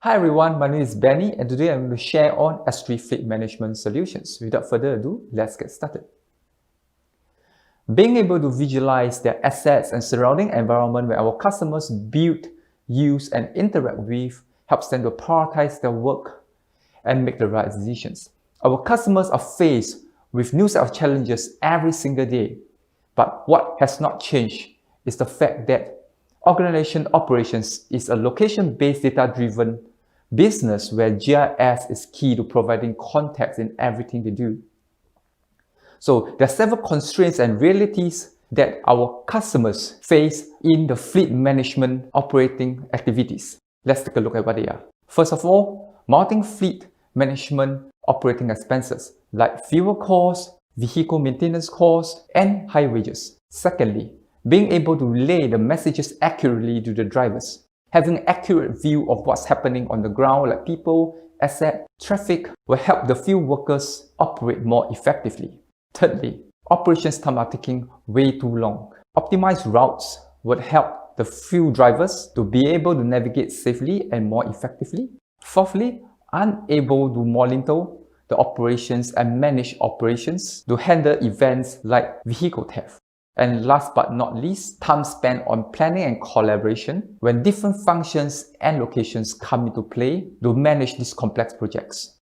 Hi everyone, my name is Benny and today I'm going to share on Esri fleet management solutions. Without further ado, let's get started. Being able to visualize their assets and surrounding environment where our customers build, use and interact with helps them to prioritize their work and make the right decisions. Our customers are faced with new set of challenges every single day, but what has not changed is the fact that organization operations is a location-based data-driven business where GIS is key to providing context in everything they do. So there are several constraints and realities that our customers face in the fleet management operating activities. Let's take a look at what they are. First of all, mounting fleet management operating expenses like fuel costs, vehicle maintenance costs, and high wages. Secondly, being able to relay the messages accurately to the drivers. Having an accurate view of what's happening on the ground like people, asset, traffic will help the field workers operate more effectively. Thirdly, operations time are taking way too long. Optimized routes would help the field drivers to be able to navigate safely and more effectively. Fourthly, unable to monitor the operations and manage operations to handle events like vehicle theft. And last but not least, time spent on planning and collaboration when different functions and locations come into play to manage these complex projects.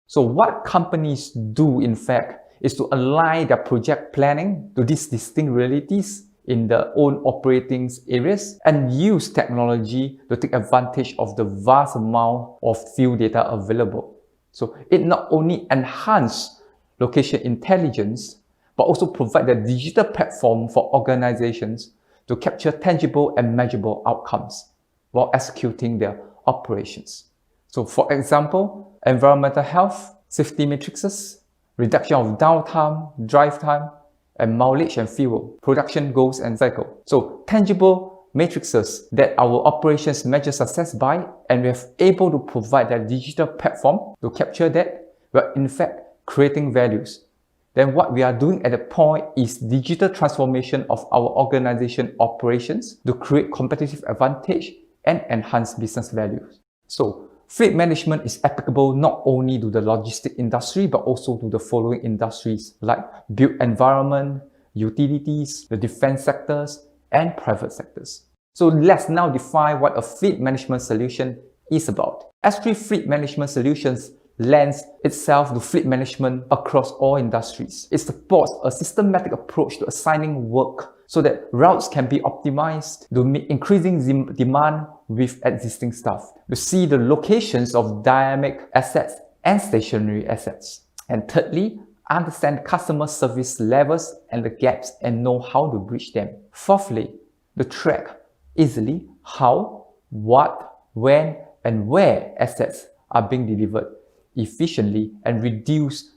So what companies do in fact is to align their project planning to these distinct realities in their own operating areas and use technology to take advantage of the vast amount of field data available. So it not only enhances location intelligence, but also provide a digital platform for organizations to capture tangible and measurable outcomes while executing their operations. So for example, environmental health, safety matrices, reduction of downtime, drive time, and mileage and fuel, production goals and cycle. So tangible matrices that our operations measure success by, and we are able to provide that digital platform to capture that, we're in fact creating values. Then what we are doing at the point is digital transformation of our organization operations to create competitive advantage and enhance business values. So fleet management is applicable not only to the logistic industry, but also to the following industries like built environment, utilities, the defense sectors, and private sectors. So let's now define what a fleet management solution is about. Esri Fleet Management Solutions lends itself to fleet management across all industries. It supports a systematic approach to assigning work so that routes can be optimized to meet increasing demand with existing staff, to see the locations of dynamic assets and stationary assets. And thirdly, understand customer service levels and the gaps and know how to bridge them. Fourthly, to track easily how, what, when, and where assets are being delivered efficiently and reduce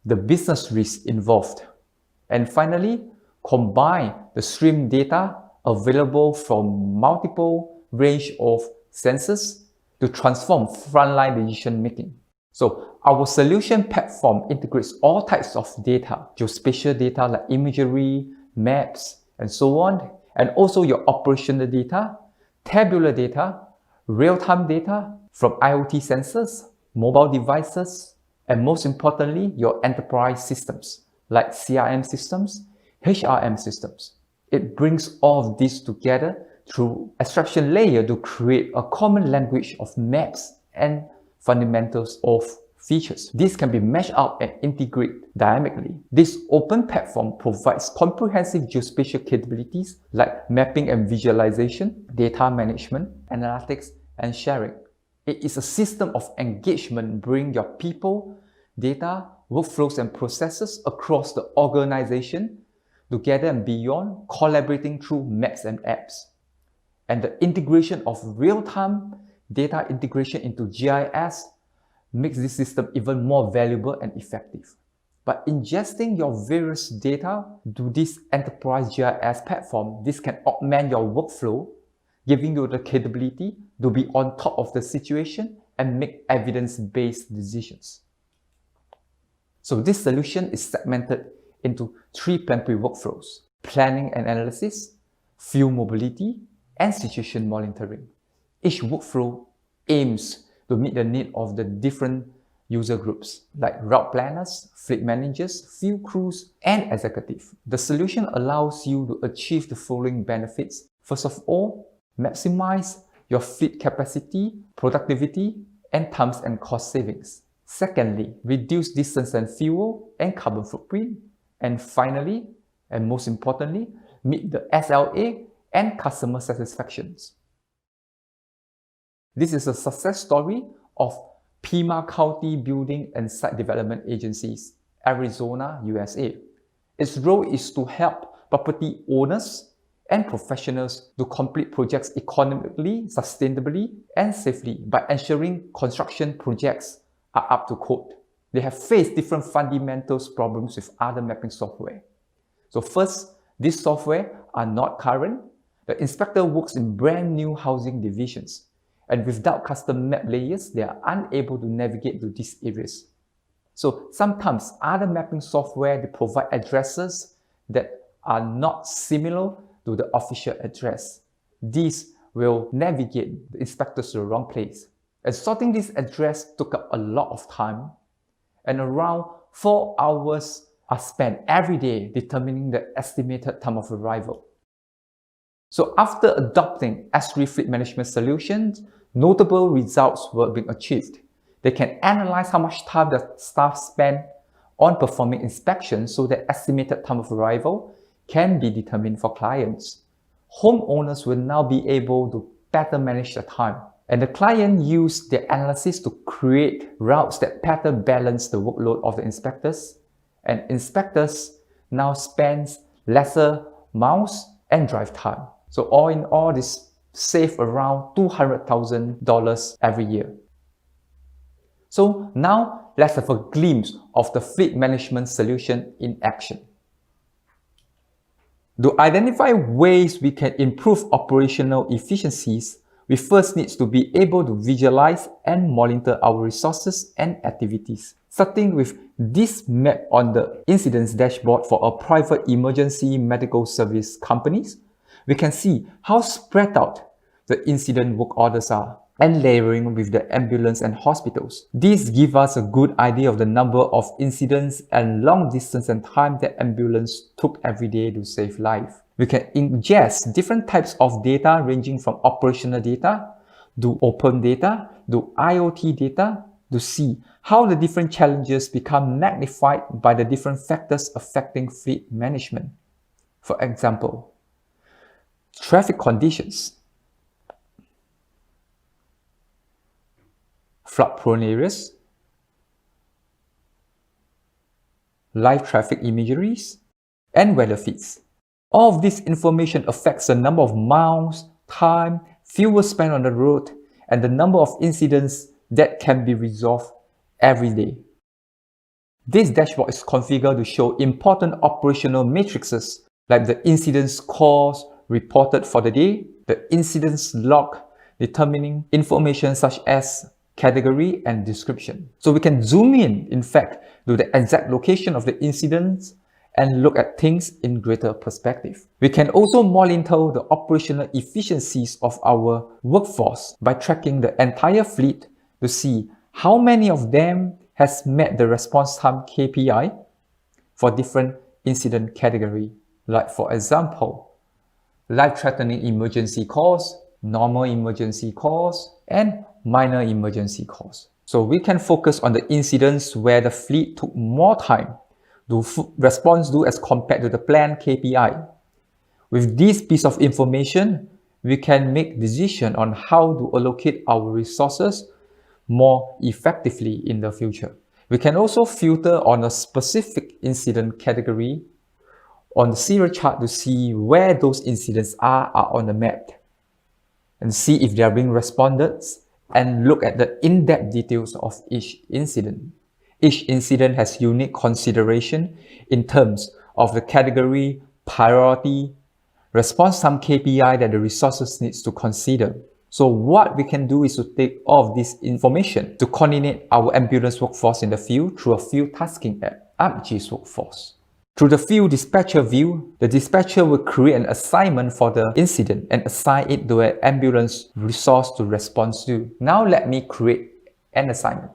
the business risk involved. And finally, combine the stream data available from multiple range of sensors to transform frontline decision making. So our solution platform integrates all types of data, geospatial data like imagery, maps, and so on, and also your operational data, tabular data, real-time data from IoT sensors, mobile devices, and most importantly, your enterprise systems like CRM systems, HRM systems. It brings all of this together through abstraction layer to create a common language of maps and fundamentals of features. This can be meshed up and integrated dynamically. This open platform provides comprehensive geospatial capabilities like mapping and visualization, data management, analytics, and sharing. It is a system of engagement bringing your people, data, workflows, and processes across the organization together and beyond, collaborating through maps and apps. And the integration of real-time data integration into GIS makes this system even more valuable and effective. By ingesting your various data to this enterprise GIS platform, this can augment your workflow, giving you the capability to be on top of the situation and make evidence-based decisions. So this solution is segmented into three primary workflows: planning and analysis, field mobility, and situation monitoring. Each workflow aims to meet the need of the different user groups like route planners, fleet managers, field crews, and executives. The solution allows you to achieve the following benefits. First of all, maximize your fleet capacity, productivity, and times and cost savings. Secondly, reduce distance and fuel and carbon footprint. And finally, and most importantly, meet the SLA and customer satisfactions. This is a success story of Pima County Building and Site Development Agencies, Arizona, USA. Its role is to help property owners and professionals to complete projects economically, sustainably, and safely by ensuring construction projects are up to code. They have faced different fundamentals problems with other mapping software. So first, these software are not current. The inspector works in brand new housing divisions, and without custom map layers, they are unable to navigate to these areas. So sometimes other mapping software, they provide addresses that are not similar to the official address. These will navigate the inspectors to the wrong place. And sorting this address took up a lot of time, and around 4 hours are spent every day determining the estimated time of arrival. So after adopting Esri fleet management solutions, notable results were being achieved. They can analyze how much time the staff spend on performing inspections so that estimated time of arrival can be determined for clients. Homeowners will now be able to better manage their time, and the client used their analysis to create routes that better balance the workload of the inspectors, and inspectors now spend lesser miles and drive time. So all in all, this save around $200,000 every year. So now let's have a glimpse of the fleet management solution in action. To identify ways we can improve operational efficiencies, we first need to be able to visualize and monitor our resources and activities. Starting with this map on the incidents dashboard for a private emergency medical service companies, we can see how spread out the incident work orders are and layering with the ambulance and hospitals. These give us a good idea of the number of incidents and long distance and time that ambulance took every day to save life. We can ingest different types of data ranging from operational data to open data to IoT data to see how the different challenges become magnified by the different factors affecting fleet management. For example, traffic conditions, flood-prone areas, live traffic imageries, and weather feeds. All of this information affects the number of miles, time, fuel spent on the road, and the number of incidents that can be resolved every day. This dashboard is configured to show important operational matrices like the incidents caused reported for the day, the incidents log determining information such as category and description. So we can zoom in fact, to the exact location of the incidents and look at things in greater perspective. We can also monitor the operational efficiencies of our workforce by tracking the entire fleet to see how many of them has met the response time KPI for different incident category. Like for example, life-threatening emergency calls, normal emergency calls, and minor emergency calls. So we can focus on the incidents where the fleet took more time to respond to as compared to the planned KPI. With this piece of information, we can make decisions on how to allocate our resources more effectively in the future. We can also filter on a specific incident category on the serial chart to see where those incidents are on the map and see if they are being responded and look at the in-depth details of each incident. Each incident has unique consideration in terms of the category, priority, response time KPI that the resources needs to consider. So what we can do is to take all of this information to coordinate our ambulance workforce in the field through a field tasking app, ArcGIS Workforce. Through the field dispatcher view, the dispatcher will create an assignment for the incident and assign it to an ambulance resource to respond to. Now let me create an assignment.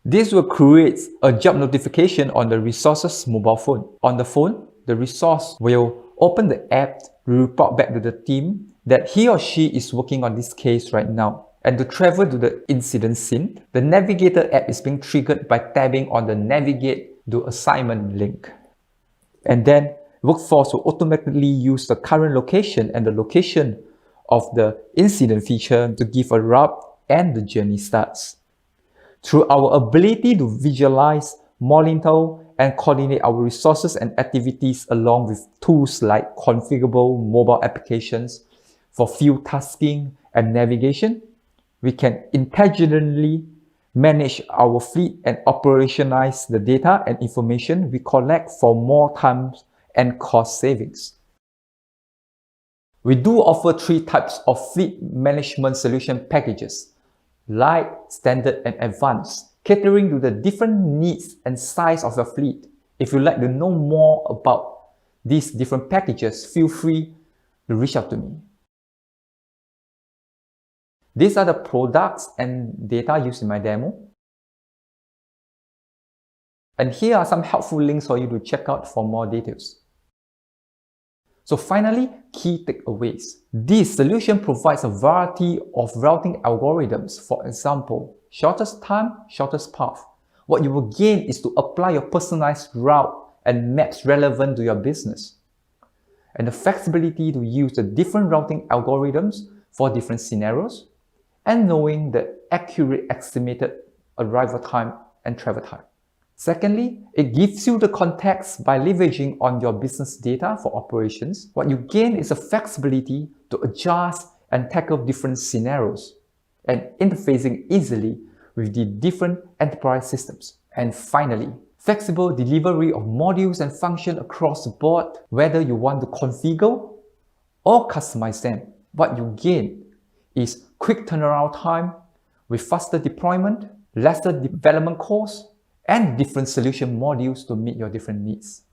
This will create a job notification on the resource's mobile phone. On the phone, the resource will open the app to report back to the team that he or she is working on this case right now. And to travel to the incident scene, the Navigator app is being triggered by tapping on the Navigate to Assignment link. And then Workforce will automatically use the current location and the location of the incident feature to give a route and the journey starts. Through our ability to visualize, monitor, and coordinate our resources and activities along with tools like configurable mobile applications for field tasking and navigation, we can intelligently manage our fleet and operationalize the data and information we collect for more time and cost savings. We do offer 3 types of fleet management solution packages: light, standard, and advanced, catering to the different needs and size of your fleet. If you'd like to know more about these different packages, feel free to reach out to me. These are the products and data used in my demo. And here are some helpful links for you to check out for more details. So finally, key takeaways. This solution provides a variety of routing algorithms. For example, shortest time, shortest path. What you will gain is to apply your personalized route and maps relevant to your business. And the flexibility to use the different routing algorithms for different scenarios, and knowing the accurate estimated arrival time and travel time. Secondly, it gives you the context by leveraging on your business data for operations. What you gain is a flexibility to adjust and tackle different scenarios and interfacing easily with the different enterprise systems. And finally, flexible delivery of modules and functions across the board, whether you want to configure or customize them. What you gain is quick turnaround time with faster deployment, lesser development costs, and different solution modules to meet your different needs.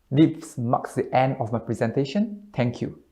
This marks the end of my presentation. Thank you.